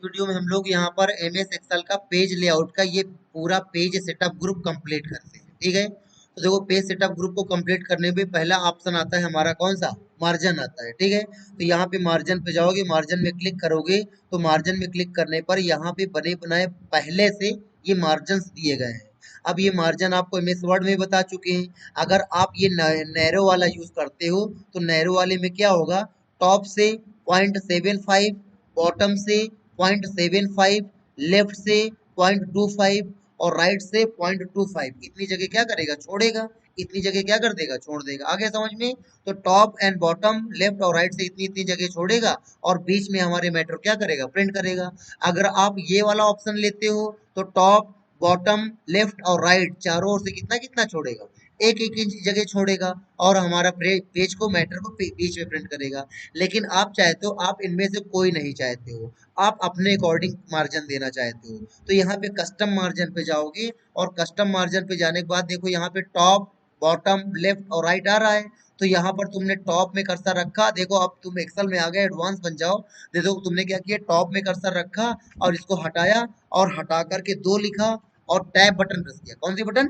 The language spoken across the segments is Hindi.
वीडियो में हम लोग यहाँ पर एमएस एक्सेल का पेज लेआउट का ये पूरा पेज सेटअप ग्रुप कंप्लीट करते हैं। ठीक है, तो देखो पेज सेटअप ग्रुप को कंप्लीट करने में पहला ऑप्शन आता है हमारा कौन सा, मार्जिन आता है। ठीक है, तो यहाँ पे मार्जिन पे जाओगे, मार्जिन में क्लिक करोगे तो मार्जिन में क्लिक करने पर यहाँ पे बने बनाए पहले से ये मार्जिन दिए गए हैं। अब ये मार्जिन आपको एमएस वर्ड में बता चुके हैं। अगर आप ये नैरो वाला यूज करते हो तो नैरो वाले में क्या होगा, टॉप से 0.75, बॉटम से 0.75, लेफ्ट से 0.25 और राइट से 0.25, इतनी जगह क्या करेगा, छोड़ेगा। इतनी जगह क्या कर देगा, छोड़ देगा। आगे समझ में, तो टॉप एंड बॉटम, लेफ्ट और राइट से इतनी इतनी जगह छोड़ेगा और बीच में हमारे मैटर क्या करेगा, प्रिंट करेगा। अगर आप ये वाला ऑप्शन लेते हो तो टॉप, बॉटम, लेफ्ट और राइट चारों ओर से कितना कितना छोड़ेगा, एक एक इंच जगह छोड़ेगा और हमारा पेज को, मैटर को बीच में प्रिंट करेगा। लेकिन आप चाहते हो, आप इनमें से कोई नहीं चाहते हो, आप अपने अकॉर्डिंग मार्जिन देना चाहते हो, तो यहाँ पे कस्टम मार्जिन पे जाओगे और कस्टम मार्जिन पे जाने के बाद देखो यहाँ पे टॉप, बॉटम, लेफ्ट और राइट आ रहा है। तो यहाँ पर तुमने टॉप में कर्सर रखा, देखो अब तुम एक्सेल में आ गए, एडवांस बन जाओ। देखो तुमने क्या किया, टॉप में कर्सर रखा और इसको हटाया और हटा करके 2 लिखा और टैब बटन प्रेस किया। कौन सी बटन,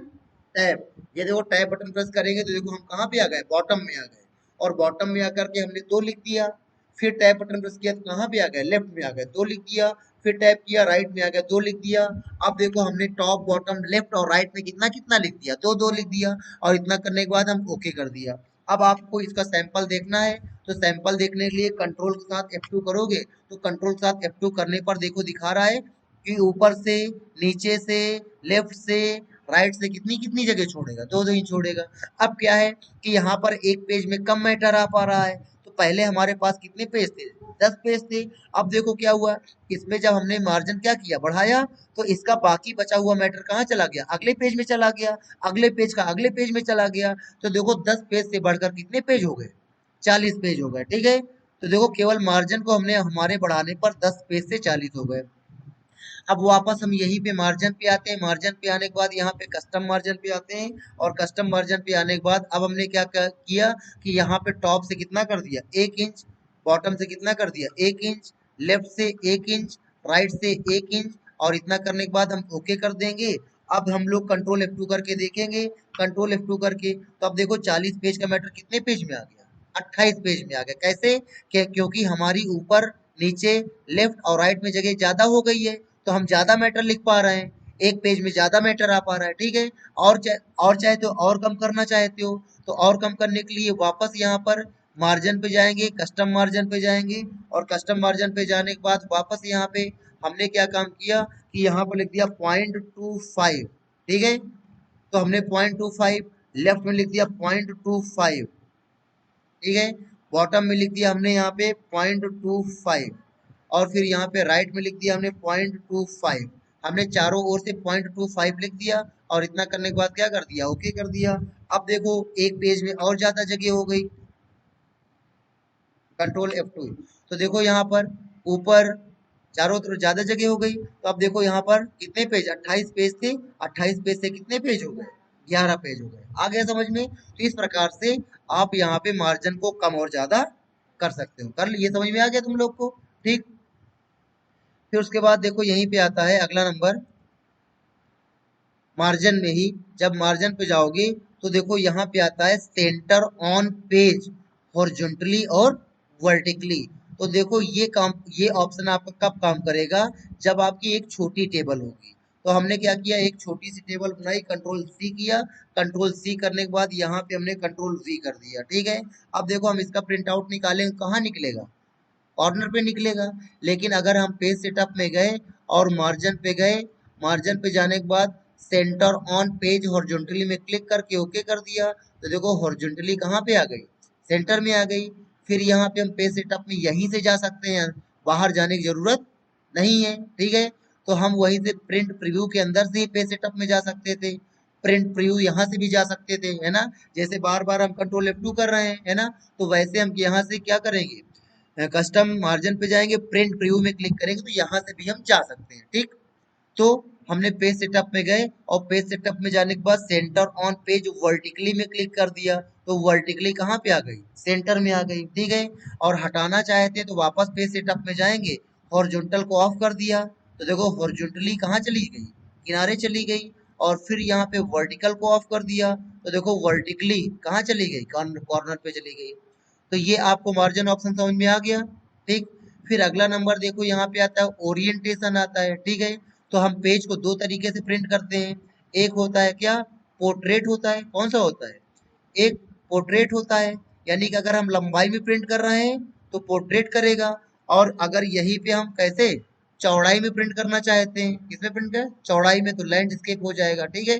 टैब। ये देखो टैब बटन प्रेस करेंगे तो देखो हम कहाँ पे आ गए, बॉटम में आ गए और बॉटम में आकर के हमने 2 लिख दिया। फिर टैब बटन प्रेस किया तो कहाँ पे आ गए, लेफ्ट में आ गए, 2 लिख दिया। फिर टैप किया, राइट में आ गया, 2 लिख दिया। अब देखो हमने टॉप, बॉटम, लेफ्ट और राइट में कितना कितना लिख दिया, 2 2 लिख दिया और इतना करने के बाद हम ओके कर दिया। अब आपको इसका सैंपल देखना है तो सैंपल देखने के लिए कंट्रोल के साथ F2 करोगे तो कंट्रोल के साथ F2 करने पर देखो दिखा रहा है कि ऊपर से, नीचे से, लेफ्ट से, राइट से कितनी कितनी जगह छोड़ेगा, 2 2 ही छोड़ेगा। अब क्या है कि यहाँ पर एक पेज में कम मैटर आ पा रहा है, तो पहले हमारे पास कितने पेज थे, 10 पेज थे। अब देखो क्या हुआ, इसमें जब हमने मार्जिन क्या किया, बढ़ाया, तो इसका बाकी बचा हुआ मैटर कहाँ चला गया, अगले पेज में चला गया, अगले पेज का अगले पेज में चला गया। तो देखो 10 पेज से बढ़कर कितने पेज हो गए, 40 पेज हो गए। ठीक है, तो देखो केवल मार्जिन को हमने हमारे बढ़ाने पर 10 पेज से 40 हो गए। अब वापस हम यहीं पे मार्जिन पे आते हैं, मार्जिन पे आने के बाद यहाँ पे कस्टम मार्जिन पे आते हैं और कस्टम मार्जिन पे आने के बाद अब हमने क्या किया कि यहाँ पे टॉप से कितना कर दिया, 1 इंच, बॉटम से कितना कर दिया, 1 इंच, लेफ्ट से 1 इंच, राइट से 1 इंच और इतना करने के बाद हम ओके कर देंगे। अब हम लोग कंट्रोल F2 करके देखेंगे, कंट्रोल F2 करके तो अब देखो 40 पेज का मैटर कितने पेज में आ गया, 28 पेज में आ गया। कैसे, क्योंकि हमारी ऊपर, नीचे, लेफ्ट और राइट में जगह ज्यादा हो गई है तो हम ज्यादा मैटर लिख पा रहे हैं, एक पेज में ज्यादा मैटर आ पा रहा है। ठीक है, और चाहते हो और कम करना चाहते हो तो और कम करने के लिए वापस यहाँ पर मार्जिन पे जाएंगे, कस्टम मार्जिन पे जाएंगे और कस्टम मार्जिन पे जाने के बाद वापस यहाँ पे हमने क्या काम किया कि यहाँ पर लिख दिया 0.25। ठीक है, तो हमने 0.25, लेफ्ट में लिख दिया 0.25। ठीक है, बॉटम में लिख दिया हमने यहाँ पे 0.25 और फिर यहाँ पे राइट में लिख दिया हमने 0.25। हमने चारों ओर से 0.25 लिख दिया और इतना करने के बाद क्या कर दिया, ओके कर दिया। अब देखो एक पेज में और ज्यादा जगह हो गई, कंट्रोल F2। तो देखो यहाँ पर ऊपर चारों तरफ ज्यादा जगह हो गई, तो अब देखो यहाँ पर कितने पेज, 28 पेज थे, 28 पेज से कितने पेज हो गए, 11 पेज हो गए। आ गया समझ में। तो इस प्रकार से आप यहाँ पे मार्जिन को कम और ज्यादा कर सकते हो। कर ये समझ में आ गया तुम लोग को, ठीक। फिर उसके बाद देखो यहीं पे आता है अगला नंबर, मार्जिन में ही जब मार्जिन पे जाओगे तो देखो यहाँ पे आता है सेंटर ऑन पेज हॉरिजॉन्टली और वर्टिकली। तो देखो ये काम, ये ऑप्शन आपका कब काम करेगा, जब आपकी एक छोटी टेबल होगी। तो हमने क्या किया, एक छोटी सी टेबल बनाई, कंट्रोल सी किया, कंट्रोल सी करने के बाद यहाँ पे हमने कंट्रोल वी कर दिया। ठीक है, अब देखो हम इसका प्रिंट आउट निकालेंगे, कहाँ निकलेगा, कॉर्नर पे निकलेगा। लेकिन अगर हम पेज सेटअप में गए और मार्जिन पे गए, मार्जिन पे जाने के बाद सेंटर ऑन पेज हॉरिजॉन्टली में क्लिक करके ओके कर दिया, तो देखो हॉरिजॉन्टली कहाँ पे आ गई, सेंटर में आ गई। फिर यहाँ पे हम पेज सेटअप में यहीं से जा सकते हैं, बाहर जाने की जरूरत नहीं है। ठीक है, तो हम वहीं से प्रिंट प्रीव्यू के अंदर से ही पेज सेटअप में जा सकते थे, प्रिंट प्रीव्यू यहाँ से भी जा सकते थे, है ना। जैसे बार बार हम कंट्रोल F2 कर रहे हैं, है ना, तो वैसे हम यहाँ से क्या करेंगे, कस्टम मार्जिन पे जाएंगे, प्रिंट प्रीव्यू में क्लिक करेंगे तो यहाँ से भी हम जा सकते हैं। ठीक, तो हमने पेज सेटअप में गए और पेज सेटअप में जाने के बाद सेंटर ऑन पेज वर्टिकली में क्लिक कर दिया, तो वर्टिकली कहाँ पे आ गई, सेंटर में आ गई। ठीक है, और हटाना चाहते हैं तो वापस पेज सेटअप में जाएंगे हॉरिजॉन्टल को ऑफ कर दिया तो देखो हॉरिजॉन्टली कहाँ चली गई, किनारे चली गई। और फिर यहाँ पे वर्टिकल को ऑफ कर दिया तो देखो वर्टिकली कहाँ चली गई, कॉर्नर पे चली गई। तो ये आपको मार्जिन ऑप्शन समझ में आ गया। ठीक, फिर अगला नंबर देखो यहाँ पे आता है ओरिएंटेशन आता है। ठीक है, तो हम पेज को दो तरीके से प्रिंट करते हैं। एक होता है क्या, पोर्ट्रेट होता है। कौन सा होता है, एक पोर्ट्रेट होता है, यानी कि अगर हम लंबाई में प्रिंट कर रहे हैं तो पोर्ट्रेट करेगा। और अगर यहीं पे हम कैसे चौड़ाई में प्रिंट करना चाहते हैं, किसमें प्रिंट कर, चौड़ाई में, तो लैंडस्केप हो जाएगा। ठीक है,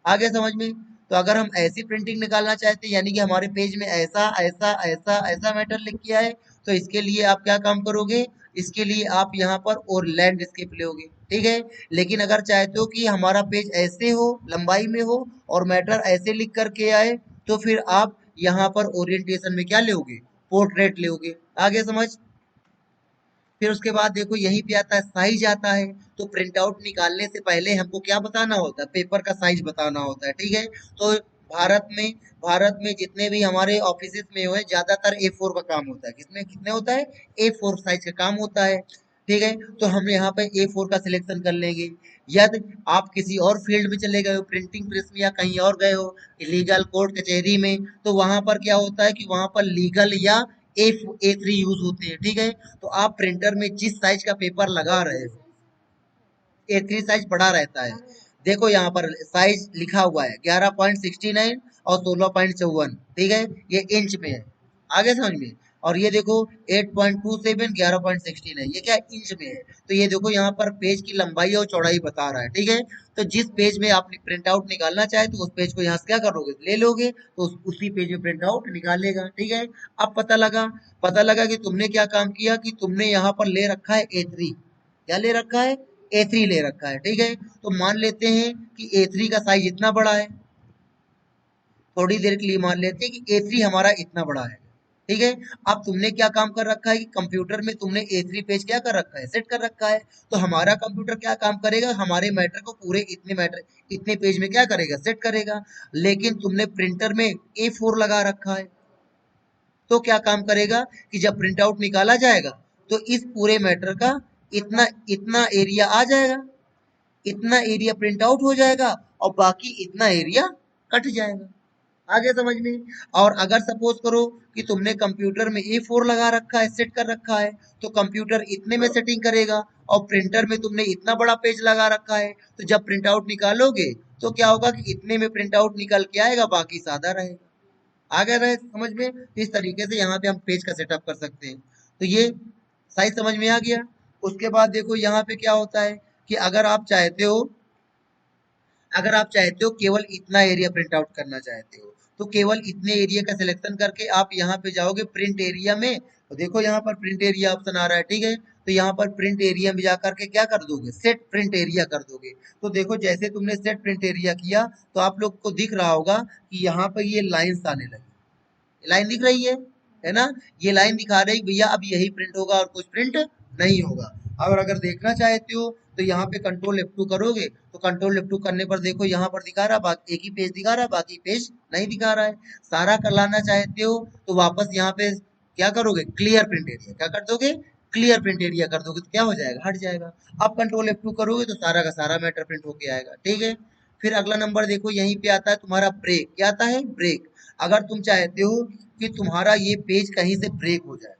आगे समझ में। तो अगर हम ऐसी प्रिंटिंग निकालना चाहते हैं, यानी कि हमारे पेज में ऐसा ऐसा ऐसा ऐसा मैटर लिख किया है, तो इसके लिए आप क्या काम करोगे, इसके लिए आप यहाँ पर और लैंडस्केप लोगे। ठीक है, लेकिन अगर चाहते हो कि हमारा पेज ऐसे हो, लंबाई में हो और मैटर ऐसे लिख करके आए, तो फिर आप यहाँ पर ओरिएंटेशन में क्या लोगे, पोर्ट्रेट लोगे। आगे समझ। फिर उसके बाद देखो यहीं पे आता है साइज आता है। तो प्रिंट आउट निकालने से पहले हमको क्या बताना होता है, पेपर का साइज बताना होता है। ठीक है, तो भारत में भारत में जितने भी हमारे ऑफिस में हुए ज्यादातर A4 का काम होता है। किसमें कितने होता है, A4 साइज का काम होता है। ठीक है, तो हम यहाँ पे A4 का सिलेक्शन कर लेंगे। यदि आप किसी और फील्ड में चले गए हो, प्रिंटिंग प्रेस में या कहीं और गए हो, लीगल कोर्ट कचहरी में, तो वहां पर क्या होता है कि वहां पर लीगल या A3 यूज होते हैं। ठीक है, तो आप प्रिंटर में जिस साइज का पेपर लगा रहे हो, A3 साइज बड़ा रहता है। देखो यहाँ पर साइज लिखा हुआ है 11.69 और 16.54। ठीक है, ये इंच में है। आगे समझ में। और ये देखो 8.27, 11.69, ये क्या इंच में है। तो ये देखो यहाँ पर पेज की लंबाई और चौड़ाई बता रहा है। ठीक है, तो जिस पेज में आप प्रिंट आउट निकालना चाहे तो उस पेज को यहाँ से क्या करोगे, ले लोगे, तो उसी पेज में प्रिंट आउट निकालेगा। ठीक है, अब पता लगा कि तुमने क्या काम किया, कि तुमने यहाँ पर ले रखा है A3। क्या ले रखा है, A3 ले रखा है। ठीक है, तो मान लेते हैं कि A3 का साइज इतना बड़ा है। थोड़ी देर के लिए मान लेते हैं कि A3 हमारा इतना बड़ा है। ठीक है, अब तुमने क्या काम कर रखा है कि कंप्यूटर में तुमने A3 पेज क्या कर रखा है, सेट कर रखा है। तो हमारा कंप्यूटर क्या काम करेगा, हमारे मैटर को पूरे इतने पेज में क्या करेगा, सेट करेगा। लेकिन तुमने प्रिंटर में A4 लगा रखा है, तो क्या काम करेगा कि जब प्रिंट आउट निकाला जाएगा तो इस पूरे मैटर का इतना इतना एरिया आ जाएगा, इतना एरिया प्रिंट आउट हो जाएगा और बाकी इतना एरिया कट जाएगा। आगे समझ में। और अगर सपोज करो कि तुमने कंप्यूटर में A4 लगा रखा है, सेट कर रखा है, तो कंप्यूटर इतने में सेटिंग करेगा। और प्रिंटर में तुमने इतना बड़ा पेज लगा रखा है, तो जब प्रिंट आउट निकालोगे तो क्या होगा कि इतने में प्रिंट आउट निकल के आएगा, बाकी सादा रहेगा। आगे रहे समझ में। तो इस तरीके से यहाँ पे हम पेज का सेटअप कर सकते हैं। तो ये साइज समझ में आ गया। उसके बाद देखो यहाँ पे क्या होता है कि अगर आप चाहते हो केवल इतना एरिया प्रिंट आउट करना चाहते हो, तो केवल इतने एरिया का सिलेक्शन करके आप यहाँ पे जाओगे प्रिंट एरिया में। तो देखो यहाँ पर प्रिंट एरिया ऑप्शन आ रहा है। ठीक है, तो यहाँ पर प्रिंट एरिया में जाकर के क्या कर दोगे, सेट प्रिंट एरिया कर दोगे। तो देखो जैसे तुमने सेट प्रिंट एरिया किया तो आप लोग को दिख रहा होगा कि यहाँ पर ये लाइन्स आने लगी। लाइन दिख रही है ना, ये लाइन दिखा रही भैया अब यही प्रिंट होगा और कुछ प्रिंट नहीं होगा। और अगर देखना चाहते हो तो यहाँ पे कंट्रोल F2 करोगे, तो कंट्रोल F2 करने पर देखो यहाँ पर दिखा रहा, बाकी एक ही पेज दिखा रहा, बाकी पेज नहीं दिखा रहा है। सारा कर लाना चाहते हो तो वापस यहाँ पे क्या करोगे, क्लियर प्रिंट एरिया क्या कर दोगे, क्लियर प्रिंट एरिया कर दोगे, तो क्या हो जाएगा, हट जाएगा। अब कंट्रोल F2 करोगे तो सारा का सारा मैटर प्रिंट होके आएगा। ठीक है, फिर अगला नंबर देखो यहीं पे आता है तुम्हारा ब्रेक। क्या आता है, ब्रेक। अगर तुम चाहते हो कि तुम्हारा ये पेज कहीं से ब्रेक हो जाए,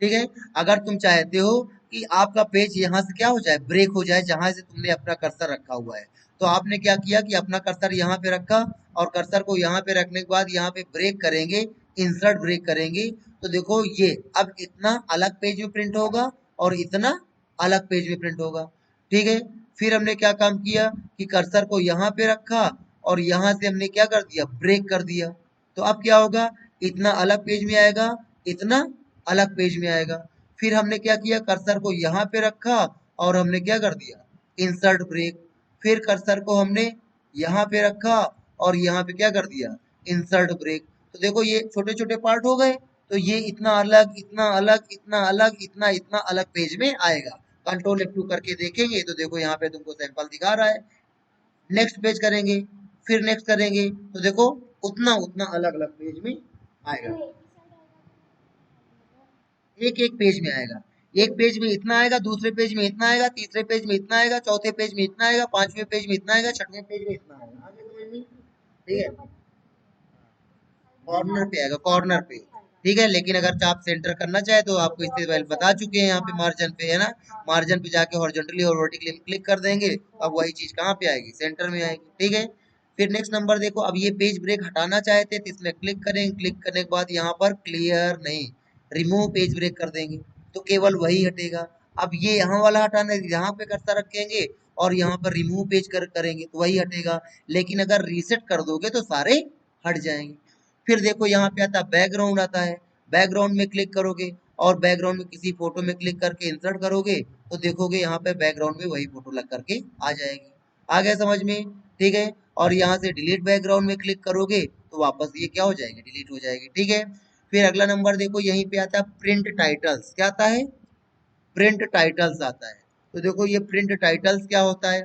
ठीक है, अगर तुम चाहते हो कि आपका पेज यहाँ से क्या हो जाए, ब्रेक हो जाए, जहां से तुमने अपना कर्सर रखा हुआ है, तो आपने क्या किया कि अपना कर्सर यहाँ पे रखा। और कर्सर को यहाँ पे रखने के बाद यहाँ पे ब्रेक करेंगे, इंसर्ट ब्रेक करेंगे। तो देखो ये अब इतना अलग पेज में प्रिंट होगा और इतना अलग पेज में प्रिंट होगा। ठीक है, फिर हमने क्या काम किया कि कर्सर को यहाँ पे रखा और यहाँ से हमने क्या कर दिया, ब्रेक कर दिया। तो अब क्या होगा, इतना अलग पेज में आएगा, इतना अलग पेज में आएगा। फिर हमने क्या किया, कर्सर को यहाँ पे रखा और हमने क्या कर दिया, इंसर्ट ब्रेक। फिर कर्सर को हमने यहाँ पे रखा और यहाँ पे क्या कर दिया, इंसर्ट ब्रेक। तो देखो ये छोटे छोटे पार्ट हो गए। तो ये इतना अलग, इतना अलग, इतना अलग, इतना इतना अलग पेज में आएगा। कंट्रोल F2 करके देखेंगे तो देखो यहाँ पे तुमको सैंपल दिखा रहा है। नेक्स्ट पेज करेंगे, फिर नेक्स्ट करेंगे तो देखो उतना उतना अलग अलग पेज में आएगा। एक एक पेज में आएगा। एक पेज में इतना आएगा, दूसरे पेज में इतना आएगा, तीसरे पेज में इतना आएगा, चौथे पेज में इतना आएगा, पांचवें पेज में इतना आएगा, छठवें पेज में इतना आएगा। आगे समझ में? ठीक है, कॉर्नर पे आएगा, कॉर्नर पे। ठीक है, लेकिन अगर आप सेंटर करना चाहे तो आपको इससे पहले बता चुके हैं, यहाँ पे मार्जिन पे है ना, मार्जिन पे जाके हॉरिजॉन्टली और वर्टिकली क्लिक कर देंगे, अब वही चीज कहाँ पे आएगी, सेंटर में आएगी। ठीक है, फिर नेक्स्ट नंबर देखो, अब ये पेज ब्रेक हटाना चाहते हैं तो इसमें क्लिक करेंगे, क्लिक करने के बाद यहाँ पर क्लियर नहीं, रिमूव पेज ब्रेक कर देंगे तो केवल वही हटेगा। अब ये यहाँ वाला हटाना है, यहाँ पे कर्सर रखेंगे और यहाँ पर रिमूव पेज करेंगे तो वही हटेगा, लेकिन अगर रीसेट कर दोगे तो सारे हट जाएंगे। फिर देखो यहाँ पे आता है बैकग्राउंड आता है, बैकग्राउंड में क्लिक करोगे और बैकग्राउंड में किसी फोटो में क्लिक करके इंसर्ट करोगे तो देखोगे यहाँ पे बैकग्राउंड में वही फोटो लग करके आ जाएगी। आ गया समझ में? ठीक है, और यहाँ से डिलीट बैकग्राउंड में क्लिक करोगे तो वापस ये क्या हो जाएगी, डिलीट हो जाएगी। ठीक है, फिर अगला नंबर देखो, यहीं पे आता है प्रिंट टाइटल्स। क्या आता है? प्रिंट टाइटल्स आता है। तो देखो ये प्रिंट टाइटल्स क्या होता है,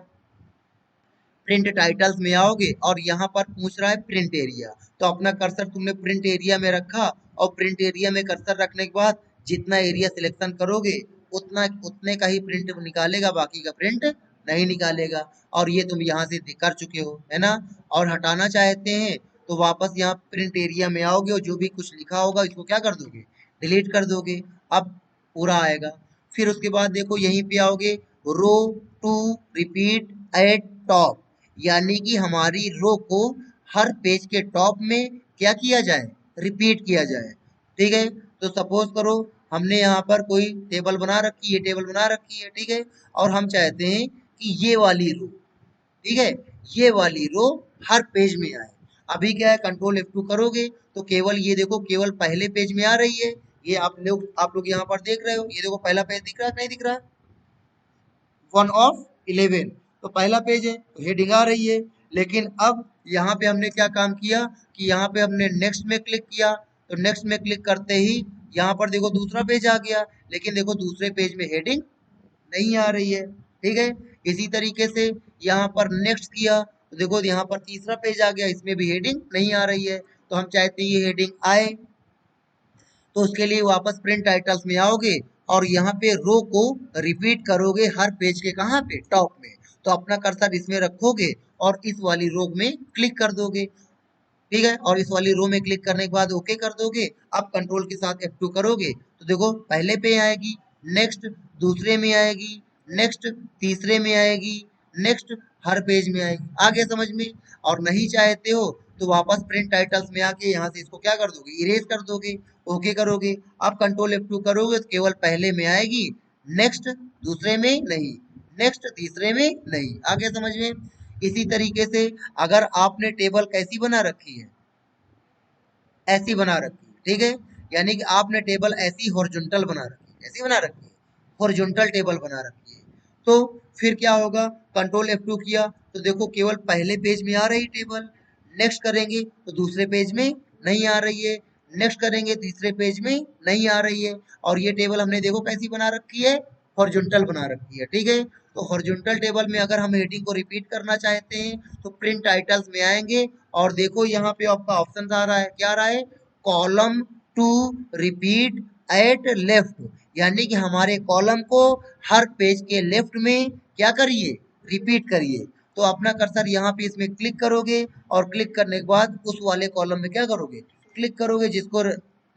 प्रिंट टाइटल्स में आओगे और यहाँ पर पूछ रहा है प्रिंट एरिया, तो अपना कर्सर तुमने प्रिंट एरिया में रखा और प्रिंट एरिया में कर्सर रखने के बाद जितना एरिया सिलेक्शन करोगे उतना उतने का ही प्रिंट निकालेगा, बाकी का प्रिंट नहीं निकालेगा। और ये तुम यहाँ से कर चुके हो, है ना। और हटाना चाहते हैं तो वापस यहाँ प्रिंट एरिया में आओगे और जो भी कुछ लिखा होगा इसको क्या कर दोगे, डिलीट कर दोगे, अब पूरा आएगा। फिर उसके बाद देखो यहीं पे आओगे, रो टू रिपीट एट टॉप, यानी कि हमारी रो को हर पेज के टॉप में क्या किया जाए, रिपीट किया जाए। ठीक है, तो सपोज करो हमने यहाँ पर कोई टेबल बना रखी है, टेबल बना रखी है, ठीक है, और हम चाहते हैं कि ये वाली रो, ठीक है, ये वाली रो हर पेज में आए। अभी क्या है, कंट्रोल F2 करोगे तो केवल ये देखो, केवल पहले पेज में आ रही है। ये आप लोग यहाँ पर देख रहे हो, ये देखो पहला पेज दिख रहा है नहीं दिख रहा, 1 of 11, तो पहला पेज है तो हेडिंग आ रही है। लेकिन अब यहाँ पे हमने क्या काम किया कि यहाँ पे हमने नेक्स्ट में क्लिक किया, तो नेक्स्ट में क्लिक करते ही यहाँ पर देखो दूसरा पेज आ गया, लेकिन देखो दूसरे पेज में हेडिंग नहीं आ रही है। ठीक है, इसी तरीके से यहाँ पर नेक्स्ट किया तो देखो यहाँ पर तीसरा पेज आ गया, इसमें भी हेडिंग नहीं आ रही है, तो हम चाहते हैं ये हेडिंग आए। तो उसके लिए वापस प्रिंट टाइटल्स में आओगे और यहाँ पे रो को रिपीट करोगे हर पेज के कहाँ पे, टॉप में। तो अपना कर्सर इसमें रखोगे और इस वाली रो में क्लिक कर दोगे। ठीक है, और इस वाली रो में क्लिक करने के बाद ओके कर दोगे। अब कंट्रोल के साथ F2 करोगे तो देखो पहले पे आएगी, नेक्स्ट दूसरे में आएगी, नेक्स्ट तीसरे में आएगी, नेक्स्ट हर पेज में आएगी। आ गया समझ में? और नहीं चाहते हो तो वापस प्रिंट टाइटल्स में आके यहाँ से इसको क्या कर दोगे, इरेज कर दोगे, ओके करोगे। अब कंट्रोल F2 करोगे तो केवल पहले में आएगी, नेक्स्ट दूसरे में नहीं, नेक्स्ट तीसरे में नहीं। आ गया समझ में? इसी तरीके से अगर आपने टेबल कैसी बना रखी है, ऐसी बना रखी है, ठीक है, यानी कि आपने टेबल ऐसी हॉरिजॉन्टल बना रखी है, ऐसी बना रखी है, हॉरिजॉन्टल टेबल बना रखी है, तो फिर क्या होगा, कंट्रोल F2 किया तो देखो केवल पहले पेज में आ रही टेबल, नेक्स्ट करेंगे तो दूसरे पेज में नहीं आ रही है, नेक्स्ट करेंगे तीसरे पेज में नहीं आ रही है। और ये टेबल हमने देखो कैसी बना रखी है, हॉरिजॉन्टल बना रखी है। ठीक है, तो हॉरिजॉन्टल टेबल में अगर हम हेडिंग को रिपीट करना चाहते हैं तो प्रिंट टाइटल्स में आएंगे और देखो यहाँ पे आपका ऑप्शन आ रहा है, क्या आ रहा है, column to repeat at left, यानी कि हमारे कॉलम को हर पेज के लेफ्ट में क्या करिए, रिपीट करिए। तो अपना कर्सर यहाँ पे इसमें क्लिक करोगे और क्लिक करने के बाद उस वाले कॉलम में क्या करोगे, क्लिक करोगे जिसको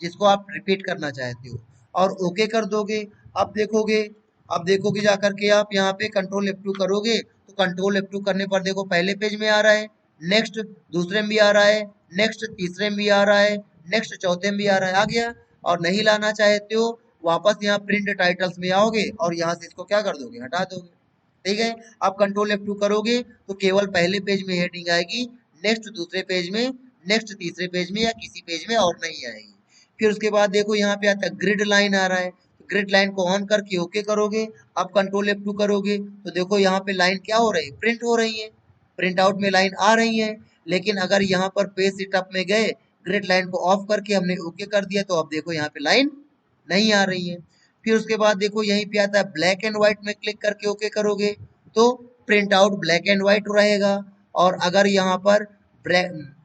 जिसको आप रिपीट करना चाहते हो और ओके कर दोगे। अब देखोगे, अब देखोगे जा करके आप यहाँ पे कंट्रोल F2 करोगे तो कंट्रोल F2 करने पर देखो पहले पेज में आ रहा है, नेक्स्ट दूसरे में भी आ रहा है, नेक्स्ट तीसरे में भी आ रहा है, नेक्स्ट चौथे में भी आ रहा है, आ गया। और नहीं लाना चाहते हो वापस यहाँ प्रिंट टाइटल्स में आओगे और यहाँ से इसको क्या कर दोगे, हटा दोगे। ठीक है, आप कंट्रोल F2 करोगे तो केवल पहले पेज में हेडिंग आएगी, नेक्स्ट दूसरे पेज में, नेक्स्ट तीसरे पेज में या किसी पेज में और नहीं आएगी। फिर उसके बाद देखो यहाँ पे आता है ग्रिड लाइन आ रहा है, ग्रिड लाइन को ऑन करके ओके करोगे। अब कंट्रोल F2 करोगे तो देखो यहाँ पे लाइन क्या हो रही है, प्रिंट हो रही है, प्रिंट आउट में लाइन आ रही है। लेकिन अगर यहाँ पर पेज सेटअप में गए, ग्रिड लाइन को ऑफ करके हमने ओके कर दिया तो अब देखो यहाँ पे लाइन नहीं आ रही है। फिर उसके बाद देखो यहीं पे आता है ब्लैक एंड व्हाइट में क्लिक करके ओके करोगे तो print out black and white रहेगा। और अगर यहाँ पर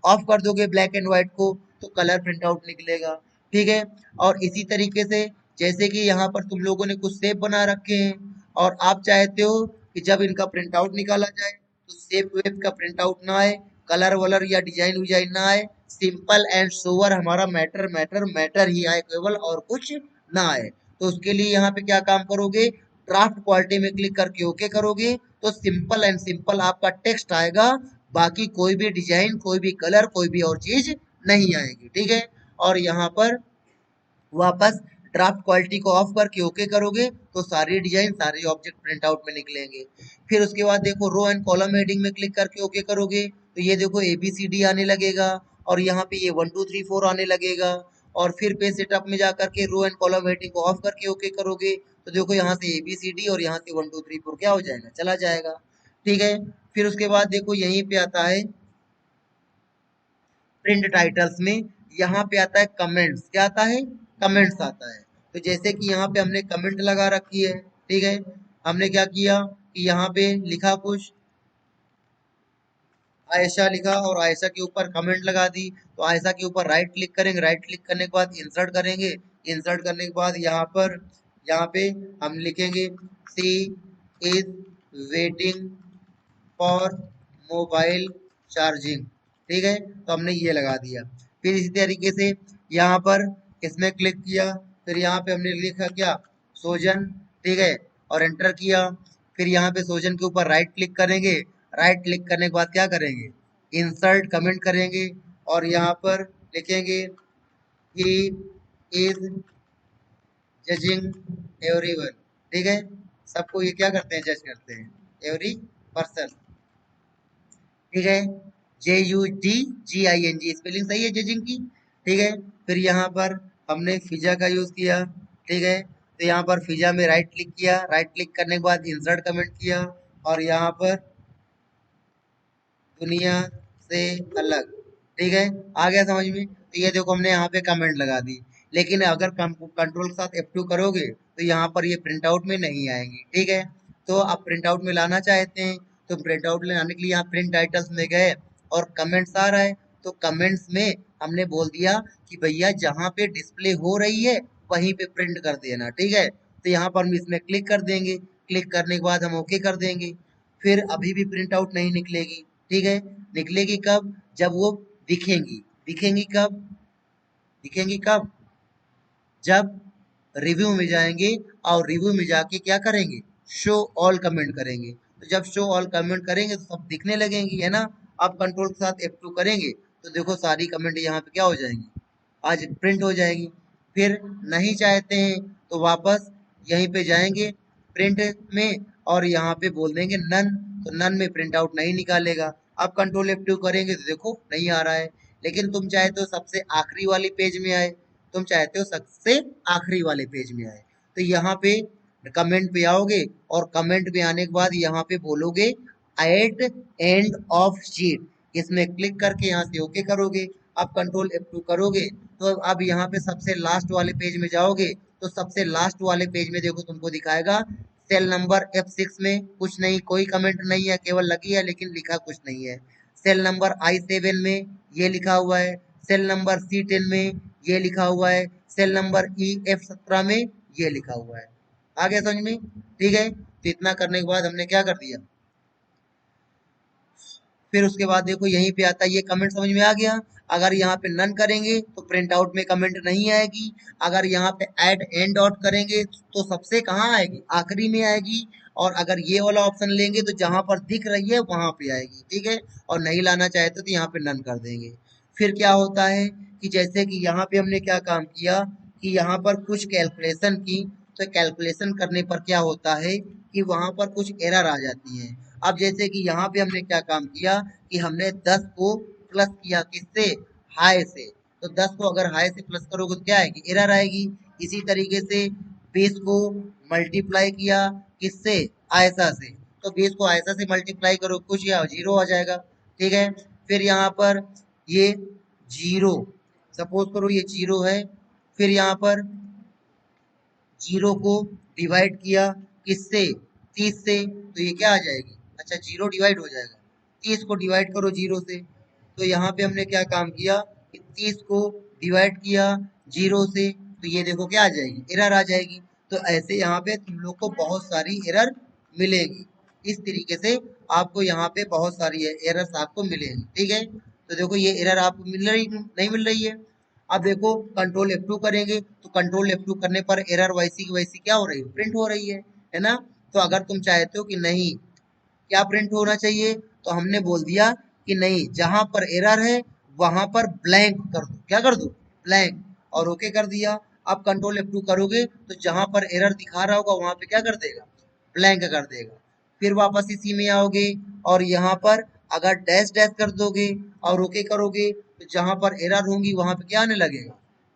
ऑफ कर दोगे ब्लैक एंड व्हाइट को तो कलर प्रिंट आउट निकलेगा। ठीक है, और इसी तरीके से जैसे कि यहाँ पर तुम लोगों ने कुछ शेप बना रखे हैं और आप चाहते हो कि जब इनका प्रिंट आउट निकाला जाए तो शेप वेप का प्रिंट आउट ना आए, कलर वलर या डिजाइन विजाइन ना आए, सिंपल एंड सोवर हमारा मैटर मैटर मैटर ही आए केवल, और कुछ ना आए। तो उसके लिए यहाँ पे क्या काम करोगे, ड्राफ्ट क्वालिटी में क्लिक करके ओके करोगे तो सिंपल एंड सिंपल आपका टेक्स्ट आएगा, बाकी कोई भी डिजाइन, कोई भी कलर, कोई भी और चीज नहीं आएगी। ठीक है, और यहाँ पर वापस ड्राफ्ट क्वालिटी को ऑफ करके ओके करोगे तो सारी डिजाइन, सारे ऑब्जेक्ट प्रिंट आउट में निकलेंगे। फिर उसके बाद देखो रो एंड कॉलम हेडिंग में क्लिक करके ओके करोगे तो ये देखो ABCD आने लगेगा और यहाँ पे ये 1 2 3 4 आने लगेगा। और फिर पेज सेटअप में जाकर के रो एंड कॉलम हेडिंग को ऑफ करके ओके करोगे तो देखो यहाँ से ABCD और यहाँ से 1 2 3 4 क्या हो जाएगा, चला जाएगा। ठीक है, फिर उसके बाद देखो यहीं पे आता है प्रिंट टाइटल्स में, यहाँ पे आता है कमेंट्स, क्या आता है, कमेंट्स आता है। तो जैसे कि यहाँ पे हमने कमेंट लगा रखी है, ठीक है, हमने क्या किया कि यहाँ पे लिखा कुछ आयशा लिखा और आयशा के ऊपर कमेंट लगा दी, तो आयशा के ऊपर राइट क्लिक करेंगे, राइट क्लिक करने के बाद इंसर्ट करेंगे, इंसर्ट करने के बाद यहाँ पे हम लिखेंगे she is waiting for mobile charging. ठीक है, तो हमने ये लगा दिया। फिर इसी तरीके से यहाँ पर इसमें क्लिक किया, फिर यहाँ पे हमने लिखा क्या, सोजन। ठीक है, और एंटर किया। फिर यहाँ पे सोजन के ऊपर राइट क्लिक करेंगे, राइट क्लिक करने के बाद क्या करेंगे, इंसर्ट कमेंट करेंगे और यहाँ पर लिखेंगे ही इज जजिंग एवरीवन। ठीक है, सबको ये क्या करते हैं, जज करते हैं, एवरी पर्सन। ठीक है, JUDGING स्पेलिंग सही है जजिंग की। ठीक है, फिर यहाँ पर हमने फिजा का यूज किया। ठीक है, तो यहाँ पर फिजा में राइट क्लिक किया, राइट क्लिक करने के बाद इंसर्ट कमेंट किया और यहाँ पर दुनिया से अलग। ठीक है, आ गया समझ में। तो ये देखो हमने यहाँ पे कमेंट लगा दी, लेकिन अगर कंट्रोल के साथ F2 करोगे तो यहाँ पर ये प्रिंट आउट में नहीं आएंगी। ठीक है, तो आप प्रिंट आउट में लाना चाहते हैं तो प्रिंट आउट में लाने के लिए यहाँ प्रिंट टाइटल्स में गए और कमेंट्स आ रहा है, तो कमेंट्स में हमने बोल दिया कि भैया जहाँ पे डिस्प्ले हो रही है वहीं पे प्रिंट कर देना। ठीक है, तो यहाँ पर हम इसमें क्लिक कर देंगे, क्लिक करने के बाद हम ओके कर देंगे। फिर अभी भी प्रिंट आउट नहीं निकलेगी। ठीक है, निकलेगी कब, जब वो दिखेंगी। दिखेंगी कब, दिखेंगी कब, जब रिव्यू में जाएंगे और रिव्यू में जाके क्या करेंगे, शो ऑल कमेंट करेंगे। तो जब शो ऑल कमेंट करेंगे तो सब दिखने लगेंगी, है ना। अब कंट्रोल के साथ F2 करेंगे तो देखो सारी कमेंट यहाँ पे क्या हो जाएंगी, आज प्रिंट हो जाएगी। फिर नहीं चाहते हैं तो वापस यहीं पे जाएंगे प्रिंट में और यहाँ पे बोल देंगे नन, तो नन में प्रिंट आउट नहीं निकालेगा। अब कंट्रोल F2 करेंगे तो देखो नहीं आ रहा है। लेकिन तुम चाहते हो सबसे आखिरी वाली पेज में आए, तुम चाहते हो सबसे आखिरी वाले पेज में आए, तो यहाँ पे कमेंट पे आओगे और कमेंट पे आने के बाद यहाँ पे बोलोगे एट एंड ऑफ शीट, इसमें क्लिक करके यहाँ से ओके करोगे। अब कंट्रोल F2 करोगे तो अब यहाँ पे सबसे लास्ट वाले पेज में जाओगे तो सबसे लास्ट वाले पेज में देखो तुमको दिखाएगा सेल नंबर F6 में कुछ नहीं, कोई कमेंट नहीं है, केवल लगी है लेकिन लिखा कुछ नहीं है। सेल नंबर I7 में ये लिखा हुआ है, सेल नंबर C10 में ये लिखा हुआ है, सेल नंबर EF17 में ये लिखा हुआ है। आ गया समझ में। ठीक है, तो इतना करने के बाद हमने क्या कर दिया, फिर उसके बाद देखो यहीं पे आता है ये कमेंट, समझ में आ गया। अगर यहाँ पे नन करेंगे तो प्रिंट आउट में कमेंट नहीं आएगी, अगर यहाँ पे ऐड एंड आउट करेंगे तो सबसे कहाँ आएगी, आखिरी में आएगी। और अगर ये वाला ऑप्शन लेंगे तो जहां पर दिख रही है वहां पे आएगी। ठीक है, और नहीं लाना चाहते तो यहाँ पे नन कर देंगे। फिर क्या होता है कि जैसे कि यहाँ पे हमने क्या काम किया कि यहाँ पर कुछ कैलकुलेशन की, तो कैलकुलेशन करने पर क्या होता है कि वहां पर कुछ एरर आ जाती है। अब जैसे कि यहाँ पे हमने क्या काम किया कि हमने 10 को प्लस किया किससे, हाई से, तो 10 को अगर हाई से प्लस करोगे तो क्या आएगी, एरर आएगी। इसी तरीके से 20 को मल्टीप्लाई किया किससे, आयसा से, तो 20 को आयसा से मल्टीप्लाई करो कुछ या जीरो आ जाएगा। ठीक है, फिर यहाँ पर ये जीरो, सपोज करो ये जीरो है, फिर यहाँ पर जीरो को डिवाइड किया किससे, 30 से, तो ये क्या आ जाएगी, अच्छा जीरो डिवाइड हो जाएगा, 30 को डिवाइड करो जीरो से। तो यहाँ पे हमने क्या काम किया कि 30 को डिवाइड किया जीरो से, तो ये देखो क्या आ जाएगी, एरर आ जाएगी। तो ऐसे यहाँ पे तुम लोग को बहुत सारी एरर मिलेगी। इस तरीके से आपको यहाँ पे बहुत सारी एरर्स आपको मिलेगी, ठीक है। तो देखो ये एरर आपको मिल रही नहीं मिल रही है। अब देखो कंट्रोल F2 करेंगे तो कंट्रोल F2 करने पर एरर वैसी की वैसी क्या हो रही है, प्रिंट हो रही है ना। तो अगर तुम चाहते हो कि नहीं क्या प्रिंट होना चाहिए, तो हमने बोल दिया कि नहीं, जहां पर एरर है वहां पर ब्लैंक कर दो, क्या कर दो, ब्लैंक, और ओके कर दिया। अब कंट्रोल F2 करोगे तो जहां पर एरर दिखा रहा होगा वहां पे क्या कर देगा, ब्लैंक कर देगा। फिर वापस इसी में आओगे और यहाँ पर अगर डैश डैश कर दोगे और ओके करोगे तो जहां पर एरर होंगी वहां पे क्या आने लगेगा,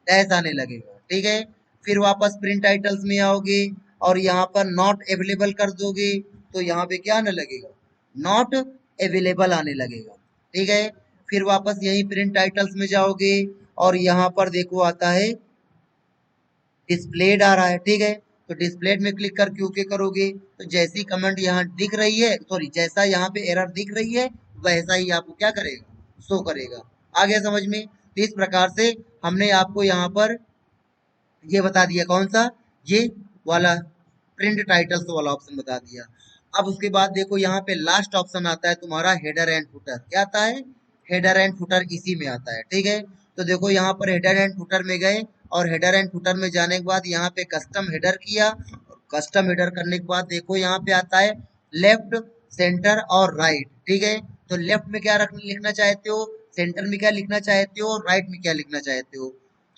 डैश आने लगेगा, ठीक है। फिर वापस प्रिंट टाइटल्स में आओगे और यहाँ पर नॉट अवेलेबल कर दोगे तो यहाँ पे क्या आने लगेगा, नॉट अवेलेबल आने लगेगा, ठीक है। फिर वापस यही प्रिंट टाइटल्स में जाओगे और यहाँ पर देखो आता है डिस्प्लेड आ रहा है, ठीक है। तो डिस्प्लेड में क्लिक करके ओके करोगे तो जैसी कमेंट यहाँ दिख रही है, सॉरी जैसा यहाँ पे एरर दिख रही है वैसा ही आपको क्या करेगा, शो करेगा। आ गया समझ में। तो इस प्रकार से हमने आपको यहाँ पर ये बता दिया, कौन सा, ये वाला प्रिंट टाइटल्स वाला ऑप्शन बता दिया। अब उसके बाद देखो यहाँ पे लास्ट ऑप्शन आता है तुम्हारा हेडर एंड फुटर। क्या आता है, हेडर एंड फुटर इसी में आता है, ठीक है। तो देखो यहाँ पर हेडर एंड फुटर में गए और हेडर एंड फुटर में जाने के बाद यहाँ पे कस्टम हेडर किया। कस्टम हेडर करने के बाद देखो यहाँ पे आता है लेफ्ट, सेंटर और राइट, ठीक है। तो लेफ्ट में क्या लिखना चाहते हो, सेंटर में क्या लिखना चाहते हो, राइट में क्या लिखना चाहते हो।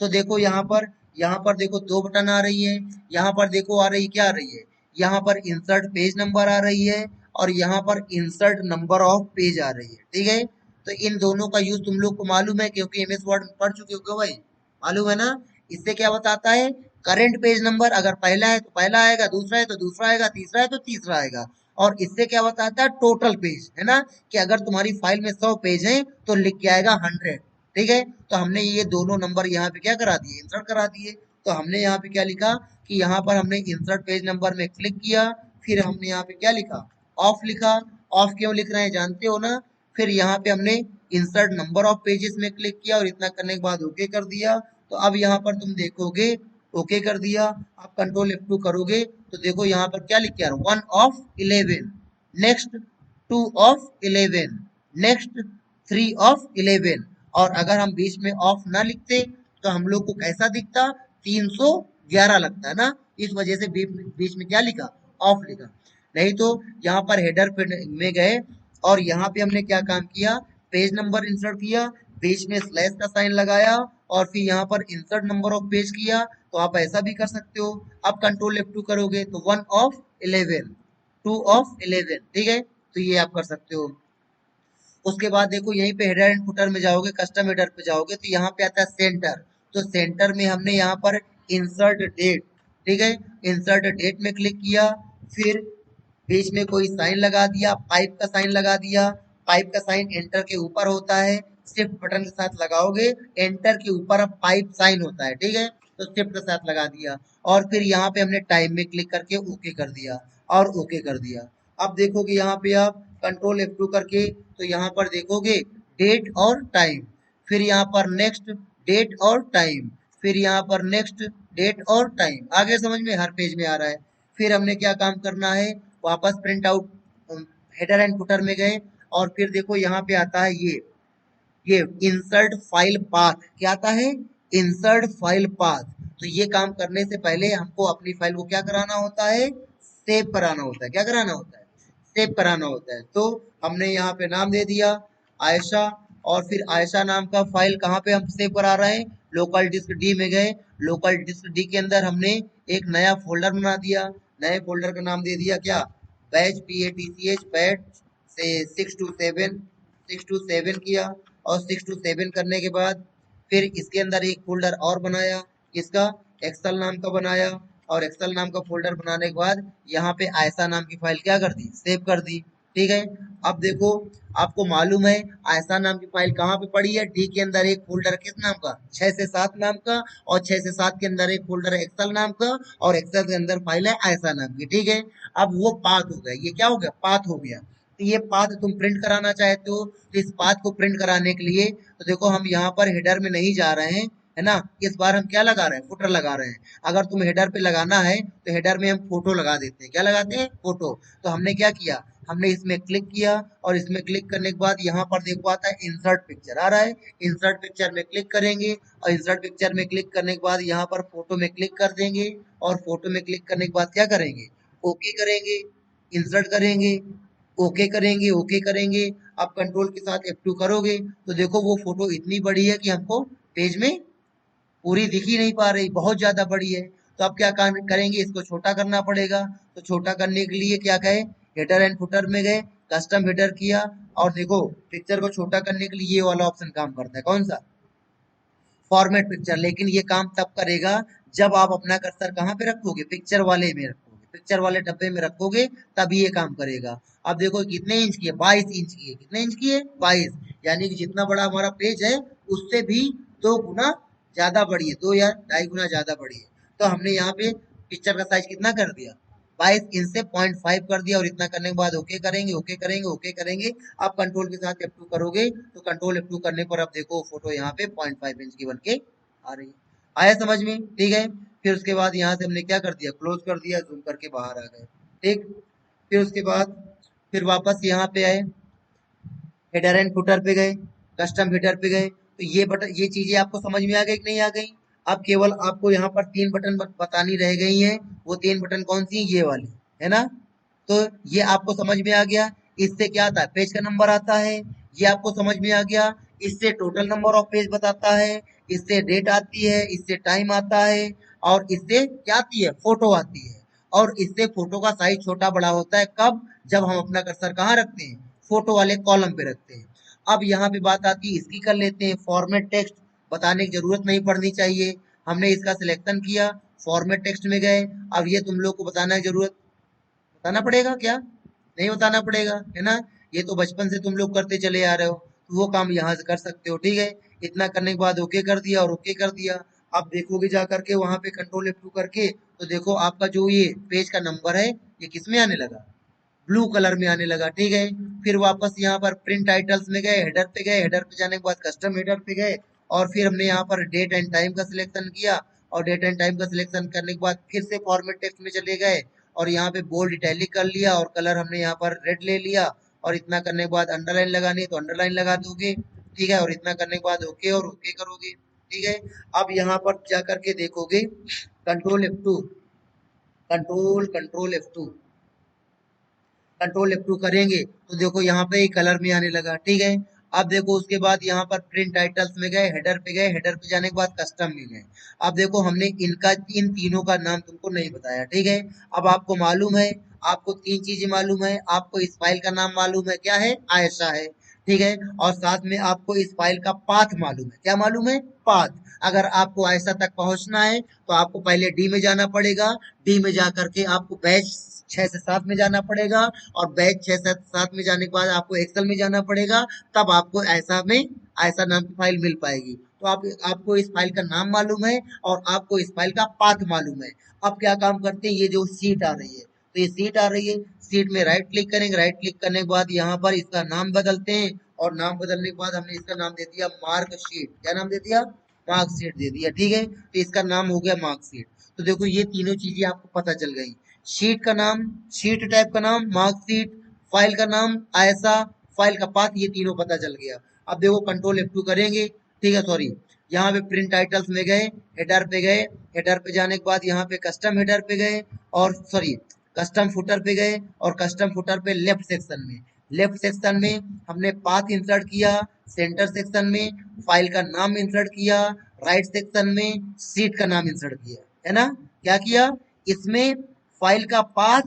तो देखो यहाँ पर देखो दो बटन आ रही है। यहाँ पर देखो आ रही क्या आ रही है, यहाँ पर इंसर्ट पेज नंबर आ रही है और यहाँ पर इंसर्ट नंबर ऑफ पेज आ रही है, ठीक है। तो इन दोनों का यूज तुम लोग को मालूम है क्योंकि एमएस वर्ड पढ़ चुके हो भाई, मालूम है ना। इससे क्या बताता है, करंट पेज नंबर अगर पहला है तो पहला आएगा, दूसरा है तो दूसरा आएगा, तीसरा है तो तीसरा आएगा। और इससे क्या बताता है, टोटल पेज, है ना, कि अगर तुम्हारी फाइल में 100 पेज हैं तो लिख के आएगा 100, ठीक है। तो हमने ये दोनों नंबर यहाँ पे क्या करा दिए, इंसर्ट करा दिए। तो हमने यहाँ पे क्या लिखा कि यहाँ पर हमने इंसर्ट पेज नंबर में क्लिक किया, फिर हमने यहाँ पे क्या लिखा, ऑफ लिखा। ऑफ क्यों लिख रहे हैं जानते हो ना। फिर यहाँ पे हमने इंसर्ट नंबर ऑफ पेजेस में क्लिक किया और इतना करने के बाद ओके कर दिया। तो अब यहाँ पर तुम देखोगे ओके कर दिया। आप कंट्रोल F2 करोगे तो देखो यहाँ पर क्या लिख के आ रहा है, 1 of 11, next 2 of 11, next 3 of 11। और अगर हम बीच में ऑफ ना लिखते तो हम लोग को कैसा दिखता, 311 लगता है ना। इस वजह से बीच में क्या लिखा, ऑफ लिखा। नहीं तो यहाँ पर हेडर में गए और यहाँ पे हमने क्या काम किया, पेज नंबर इंसर्ट किया, बीच में स्लैश का साइन लगाया और फिर यहाँ पर इंसर्ट नंबर ऑफ पेज किया। तो आप ऐसा भी कर सकते हो। अब कंट्रोल F2 करोगे तो 1 of 11, 2 of 11, ठीक है। तो ये आप कर सकते हो। उसके बाद देखो यहीं पे हेडर एंड फुटर में जाओगे, कस्टम हेडर पे जाओगे तो यहाँ पे आता है सेंटर। तो सेंटर में हमने यहाँ पर इंसर्ट डेट, ठीक है, इंसर्ट डेट में क्लिक किया। फिर बीच में कोई साइन लगा दिया, पाइप का साइन लगा दिया। पाइप का साइन एंटर के ऊपर होता है, शिफ्ट बटन के साथ लगाओगे, एंटर के ऊपर अब पाइप साइन होता है, ठीक है। तो शिफ्ट के साथ लगा दिया और फिर यहाँ पे हमने टाइम में क्लिक करके ओके कर दिया और ओके कर दिया। अब देखोगे यहाँ पे आप कंट्रोल F2 करके तो यहाँ पर देखोगे डेट और टाइम, फिर यहाँ पर नेक्स्ट डेट और टाइम, फिर यहाँ पर नेक्स्ट डेट और टाइम। आगे समझ में, हर पेज में आ रहा है। फिर हमने क्या काम करना है, वापस print out header and footer में गए और फिर देखो यहाँ पे आता है ये इंसर्ट फाइल पाथ। क्या आता है, इंसर्ट फाइल पाथ। तो ये काम करने से पहले हमको अपनी फाइल को क्या कराना होता है, सेव कराना होता है। क्या कराना होता है, सेव कराना होता है। तो हमने यहाँ पे नाम दे दिया आयशा और फिर आयशा नाम का फाइल कहाँ पे हम सेव करा रहे हैं, लोकल डिस्क डी में गए। लोकल डिस्क डी के अंदर हमने एक नया फोल्डर बना दिया। नए फोल्डर का नाम दे दिया क्या, बैच, PATCH, बैच से 6 to 7 किया। और 6 to 7 करने के बाद फिर इसके अंदर एक फोल्डर और बनाया, इसका एक्सेल नाम का बनाया। और एक्सेल नाम का फोल्डर बनाने के बाद यहाँ पे आयशा नाम की फाइल क्या कर दी, सेव कर दी, ठीक है। अब देखो आपको मालूम है आयशा नाम की फाइल कहाँ पे पड़ी है, डी के अंदर एक फोल्डर किस नाम का, 6 से 7 नाम का, और 6 से 7 के अंदर एक फोल्डर है एक्सेल नाम का, और एक्सेल के अंदर फाइल है आयशा नाम की, ठीक है। अब वो पाथ हो गया, ये क्या हो गया, पाथ हो गया। तो ये पाथ तुम प्रिंट कराना चाहते हो तो इस पाथ को प्रिंट कराने के लिए तो देखो हम यहाँ पर हेडर में नहीं जा रहे हैं, है ना। इस बार हम क्या लगा रहे हैं, फुटर लगा रहे हैं। अगर तुम हेडर पे लगाना है तो हेडर में हम फोटो लगा देते हैं। क्या लगाते हैं, फोटो। तो हमने क्या किया, हमने इसमें क्लिक किया और इसमें क्लिक करने के बाद यहाँ पर देखो आता है इंसर्ट पिक्चर आ रहा है। इंसर्ट पिक्चर में क्लिक करेंगे और इंसर्ट पिक्चर में क्लिक करने के बाद यहाँ पर फोटो में क्लिक कर देंगे और फोटो में क्लिक करने के बाद क्या करेंगे, ओके करेंगे, इंसर्ट करेंगे, ओके करेंगे, ओके करेंगे। आप कंट्रोल के साथ F2 करोगे तो देखो वो फोटो इतनी बड़ी है कि हमको पेज में पूरी दिख ही नहीं पा रही, बहुत ज्यादा बड़ी है। तो अब क्या करेंगे, इसको छोटा करना पड़ेगा। तो छोटा करने के लिए क्या कहे, हेडर एंड फुटर में गए, कस्टम हेडर किया और देखो पिक्चर को छोटा करने के लिए ये वाला ऑप्शन काम करता है, कौन सा, फॉर्मेट पिक्चर। लेकिन ये काम तब करेगा जब आप अपना कर्सर कहाँ पे रखोगे, पिक्चर वाले में रखोगे, पिक्चर वाले डब्बे में रखोगे तभी ये काम करेगा। अब देखो कितने इंच की है, 22 इंच की है। कितने इंच की है, 22। यानी कि जितना बड़ा हमारा पेज है उससे भी 2 गुना ज्यादा बड़ी है, 2 या 2.5 गुना ज्यादा बड़ी है। तो हमने यहाँ पे पिक्चर का साइज कितना कर दिया, 22 इंच से 0.5 कर दिया। और इतना करने के बाद ओके करेंगे, ओके करेंगे, ओके करेंगे। आप कंट्रोल के साथ F2 करोगे तो कंट्रोल F2 करने पर अब देखो फोटो यहाँ पे 0.5 इंच की बन के आ रही है। आया समझ में, ठीक है। फिर उसके बाद यहाँ से हमने क्या कर दिया, क्लोज कर दिया, जूम करके बाहर आ गए, ठीक। फिर उसके बाद फिर वापस यहाँ पे आए, हेडर एंड फुटर पे गए, कस्टम हेडर पे गए। तो ये बटन, ये चीजें आपको समझ में आ गई कि नहीं आ गई। अब केवल आपको यहाँ पर 3 बटन बतानी रह गई हैं। वो 3 बटन कौन सी, ये वाली, है ना। तो ये आपको समझ में आ गया। इससे क्या आता है, पेज का नंबर आता है, ये आपको समझ में आ गया। इससे टोटल नंबर ऑफ पेज बताता है, इससे डेट आती है, इससे टाइम आता है और इससे क्या आती है, फोटो आती है। और इससे फोटो का साइज छोटा बड़ा होता है, कब, जब हम अपना कर्सर कहाँ रखते हैं, फोटो वाले कॉलम पे रखते हैं। अब यहाँ पे बात आती है इसकी, कर लेते हैं फॉर्मेट टेक्स्ट। बताने की जरूरत नहीं पड़नी चाहिए, हमने इसका सिलेक्शन किया, फॉर्मेट टेक्स्ट में गए। अब ये तुम लोग को बताना की जरूरत, बताना पड़ेगा क्या, नहीं बताना पड़ेगा, है ना। ये तो बचपन से तुम लोग करते चले आ रहे हो, तो वो काम यहाँ से कर सकते हो, ठीक है। इतना करने के बाद ओके कर दिया और ओके कर दिया। अब देखोगे जा करके वहां पे कंट्रोल F2 करके, तो देखो आपका जो ये पेज का नंबर है ये किस में आने लगा, ब्लू कलर में आने लगा, ठीक है। फिर वापस यहाँ पर प्रिंट टाइटल्स में गए, हेडर पे गए, हेडर पे जाने के बाद कस्टम हेडर पे गए और फिर हमने यहाँ पर डेट एंड टाइम का सिलेक्शन किया। और डेट एंड टाइम का सिलेक्शन करने के बाद फिर से फॉर्मेट टेक्स्ट में चले गए और यहाँ पे बोल्ड इटैलिक कर लिया और कलर हमने यहाँ पर रेड ले लिया। और इतना करने के बाद अंडरलाइन लगानी है तो अंडरलाइन लगा दोगे, ठीक है। और इतना करने के बाद ओके और ओके करोगे, ठीक है। अब यहाँ पर जा करके देखोगे control F2, control F2, control F2 करेंगे तो देखो यहाँ पे कलर में आने लगा, ठीक है। अब देखो उसके बाद यहाँ पर प्रिंट टाइटल्स में गए, हेडर पे गए, हेडर पे जाने के बाद कस्टम में गए। अब देखो हमने इनका, इन तीनों का नाम तुमको नहीं बताया, ठीक है। अब आपको मालूम है, आपको 3 चीजें मालूम है। आपको इस फाइल का नाम मालूम है, क्या है, आयशा है, ठीक है। और साथ में आपको इस फाइल का पाथ मालूम है, क्या मालूम है, पाथ। अगर आपको आयशा तक पहुंचना है तो आपको पहले डी में जाना पड़ेगा, डी में जा करके आपको बैच 6 से 7 में जाना पड़ेगा और बैच 6 से 7 में जाने के बाद आपको एक्सेल में जाना पड़ेगा। तब आपको ऐसा में ऐसा नाम की फाइल मिल पाएगी। तो आपको इस फाइल का नाम मालूम है और आपको इस फाइल का पाथ मालूम है। अब क्या काम करते हैं, ये जो सीट आ रही है, तो ये सीट आ रही है, सीट में राइट क्लिक करेंगे, राइट क्लिक करने के बाद यहाँ पर इसका नाम बदलते हैं। और नाम बदलने के बाद हमने इसका नाम दे दिया मार्कशीट। क्या नाम दे दिया, मार्कशीट दे दिया, ठीक है। तो इसका नाम हो गया मार्कशीट। तो देखो ये तीनों चीजें आपको पता चल गई, शीट का नाम, शीट टाइप का नाम मार्कशीट, फाइल का नाम ऐसा, फाइल का पाथ, ये तीनों पता चल गया। अब देखो कंट्रोल F2 करेंगे, ठीक है, सॉरी, यहाँ पे प्रिंट टाइटल्स में गए, हेडर पे गए, हेडर पे जाने के बाद यहाँ पे कस्टम हेडर पे गए और सॉरी कस्टम फुटर पे गए और कस्टम फुटर पे लेफ्ट सेक्शन में, लेफ्ट सेक्शन में हमने पाथ इंसर्ट किया, सेंटर सेक्शन में फाइल का नाम इंसर्ट किया, राइट सेक्शन में सीट का नाम इंसर्ट किया, है ना। क्या किया, इसमें फाइल का पाथ,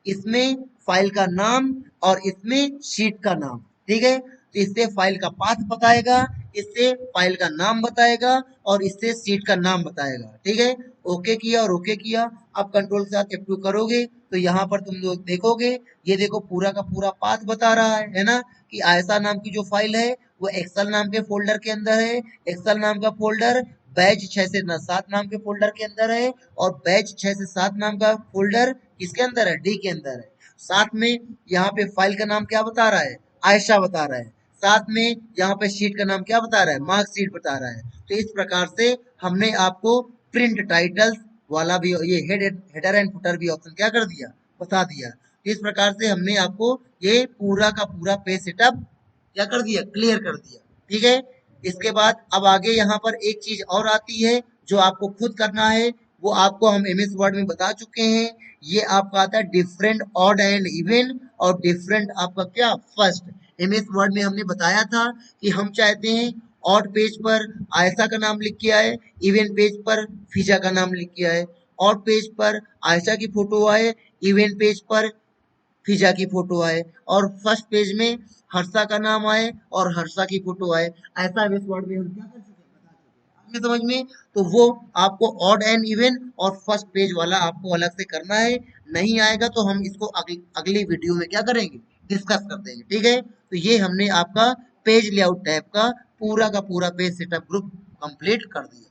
इसमें फाइल का नाम और इसमें शीट का नाम, ठीक है। तो इससे फाइल का पाथ बताएगा, इससे फाइल का नाम बताएगा और इससे शीट का नाम बताएगा, ठीक है। ओके किया और ओके किया। अब कंट्रोल के साथ F2 करोगे तो यहाँ पर तुम लोग देखोगे, ये देखो पूरा का पूरा पाथ बता रहा है ना, कि आयशा नाम की जो फाइल है वो एक्सेल नाम के फोल्डर के अंदर है। एक्सेल नाम का फोल्डर बैच 6 से 7 नाम के फोल्डर के अंदर है और बैच 6 से 7 नाम का फोल्डर किसके अंदर है, डी के अंदर है। साथ में यहाँ पे फाइल का नाम क्या बता रहा है, आयशा बता रहा है। साथ में यहाँ पे शीट का नाम क्या बता रहा है, मार्कशीट बता रहा है। तो इस प्रकार से हमने आपको प्रिंट टाइटल्स वाला भी ये हेडर एंड फुटर भी ऑप्शन क्या कर दिया, बता दिया। इस प्रकार से हमने आपको ये पूरा का पूरा पेज सेटअप क्या कर दिया, क्लियर कर दिया। ठीक है, इसके बाद अब आगे यहाँ पर एक चीज और आती है जो आपको खुद करना है, वो आपको हम एमएस वर्ड में बता चुके हैं। ये आपका आता है डिफरेंट ऑड एंड इवन और डिफरेंट आपका क्या फर्स्ट। एमएस वर्ड में हमने बताया था कि हम चाहते हैं ऑड पेज पर आयशा का नाम लिख के आए, इवन पेज पर फिजा का नाम लिख के आए। ऑड पेज पर आयशा की फोटो आए, इवन पेज पर फिजा की फोटो आए, और फर्स्ट पेज में हर्षा का नाम आए और हर्षा की फोटो आए। ऐसा इस वर्ड में हम क्या कर सकते हैं, बता सकते हैं। आपने समझ में, तो वो आपको ऑड एंड इवन और फर्स्ट पेज वाला आपको अलग से करना है। नहीं आएगा तो हम इसको अगली वीडियो में क्या करेंगे, डिस्कस कर देंगे। ठीक है, तो ये हमने आपका पेज लेआउट टैब का पूरा पेज सेटअप ग्रुप कंप्लीट कर दिया।